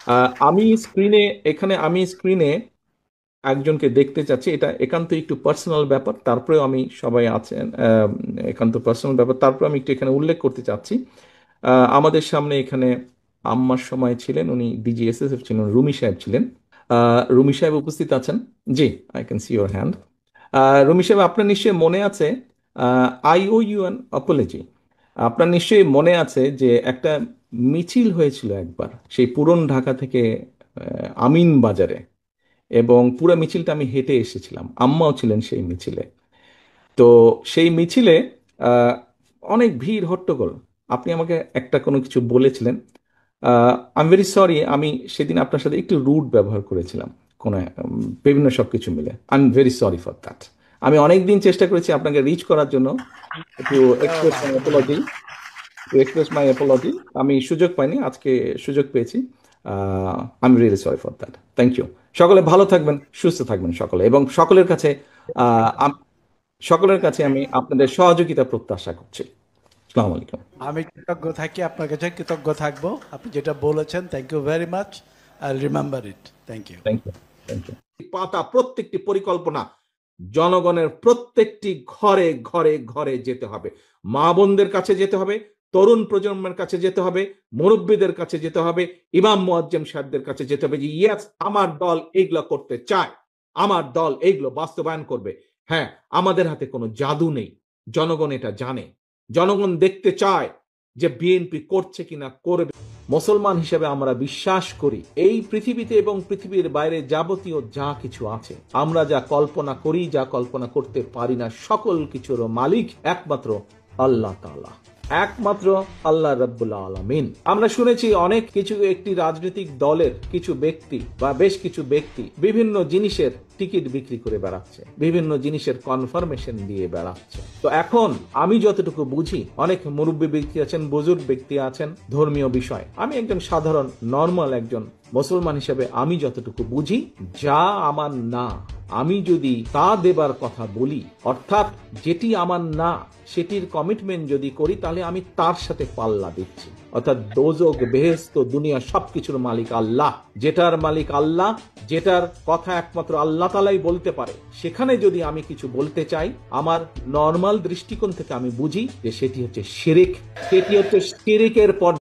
আমি স্ক্রিনে একজনকে দেখতে চাচ্ছি, এটা একান্ত একটু পার্সোনাল ব্যাপার, তারপরে আমি সবাই আছেন, একান্ত পার্সোনাল ব্যাপার, তারপরে আমি একটু এখানে উল্লেখ করতে চাচ্ছি। আমাদের সামনে এখানে আম্মার সময় ছিলেন, উনি ডিজিএসএসএফ ছিলেন, রুমি সাহেব ছিলেন। রুমি সাহেব উপস্থিত আছেন? জি, I can see your hand. Rumi Saheb, আপনার নিশ্চয়ই মনে আছে, I owe you an apology. আপনার নিশ্চয়ই মনে আছে যে একটা মিছিল হয়েছিল একবার সেই পুরন ঢাকা থেকে আমিন বাজারে, এবং পুরো মিছিলটা আমি হেঁটে এসেছিলাম, আম্মাও ছিলেন সেই মিছিলে। তো সেই মিছিলে আহ, অনেক ভিড় হট্টগোল। আপনি আমাকে একটা কোনো কিছু বলেছিলেন। আই এম ভেরি সরি, আমি সেদিন আপনার সাথে একটু রুড ব্যবহার করেছিলাম, কোনো বিভিন্ন সব কিছু মিলে। I am very sorry for that. আমি অনেক দিন চেষ্টা করেছি আপনাকে রিচ করার জন্য, একটু এক্সপ্রেস মাই অ্যাপোলজি, আমি সুযোগ পাইনি, আজকে সুযোগ পেয়েছি। I am really sorry for that. Thank you. সকলে ভালো থাকবেন, সুস্থ থাকবেন সকলে, এবং আহ, আম- সকলের কাছে আমি আপনাদের সহযোগিতা প্রত্যাশা করছি। আসসালামু আলাইকুম। আমি কৃতজ্ঞ থাকি, আপনার কাছে কৃতজ্ঞ থাকবো। আপনি যেটা বলেছেন, thank you very much. I remember it. Thank you. Thank you. Thank you. পাতা প্রত্যেকটি পরিকল্পনা জনগণের প্রত্যেকটি ঘরে ঘরে ঘরে যেতে হবে, মা বোনদের কাছে যেতে হবে, তরুণ প্রজন্মের কাছে যেতে হবে, মুরব্বীদের কাছে যেতে হবে, ইমাম মুয়াজ্জেম সাহেবদের কাছে যেতে হবে যে ইয়েস, আমার দল এইগুলো করতে চায়, আমার দল এইগুলো বাস্তবায়ন করবে। হ্যাঁ, আমাদের হাতে কোনো জাদু নেই, জনগণ এটা জানে। জনগণ দেখতে চায় যে বিএনপি করছে কিনা করবে। মুসলমান হিসেবে আমরা বিশ্বাস করি এই পৃথিবীতে এবং পৃথিবীর বাইরে যাবতীয় যা কিছু আছে, আমরা যা কল্পনা করি, যা কল্পনা করতে পারি না, সকল কিছুর মালিক একমাত্র আল্লাহ তাআলা, একমাত্র আল্লাহ রাব্বুল আলামিন। আমরা শুনেছি অনেক কিছু, একটি রাজনৈতিক দলের কিছু ব্যক্তি বা বেশ কিছু ব্যক্তি বিভিন্ন জিনিসের টিকিট বিক্রি করে বেড়াচ্ছে, বিভিন্ন জিনিসের কনফার্মেশন দিয়ে বেড়াচ্ছে। তো এখন আমি যতটুকু বুঝি, অনেক মুরব্বী ব্যক্তি আছেন, বুজুর্গ ব্যক্তি আছেন, ধর্মীয় বিষয়, আমি একজন সাধারণ নর্মাল একজন মুসলমান হিসেবে আমি যতটুকু বুঝি, যা আমার না আমি যদি তা দেবার কথা বলি, অর্থাৎ যেটি আমার না সেটির কমিটমেন্ট যদি করি, তাহলে আমি তার সাথে পাল্লা দিচ্ছি। অর্থাৎ দোজক, বেহেশত, দুনিয়া সবকিছুর মালিক আল্লাহ। যেটার মালিক আল্লাহ, যেটার কথা একমাত্র আল্লাহ তাআলাই বলতে পারে, সেখানে যদি আমি কিছু বলতে চাই, আমার নর্মাল দৃষ্টিকোণ থেকে আমি বুঝি যে সেটি হচ্ছে শিরিক। সেটি হচ্ছে শিরিকের পর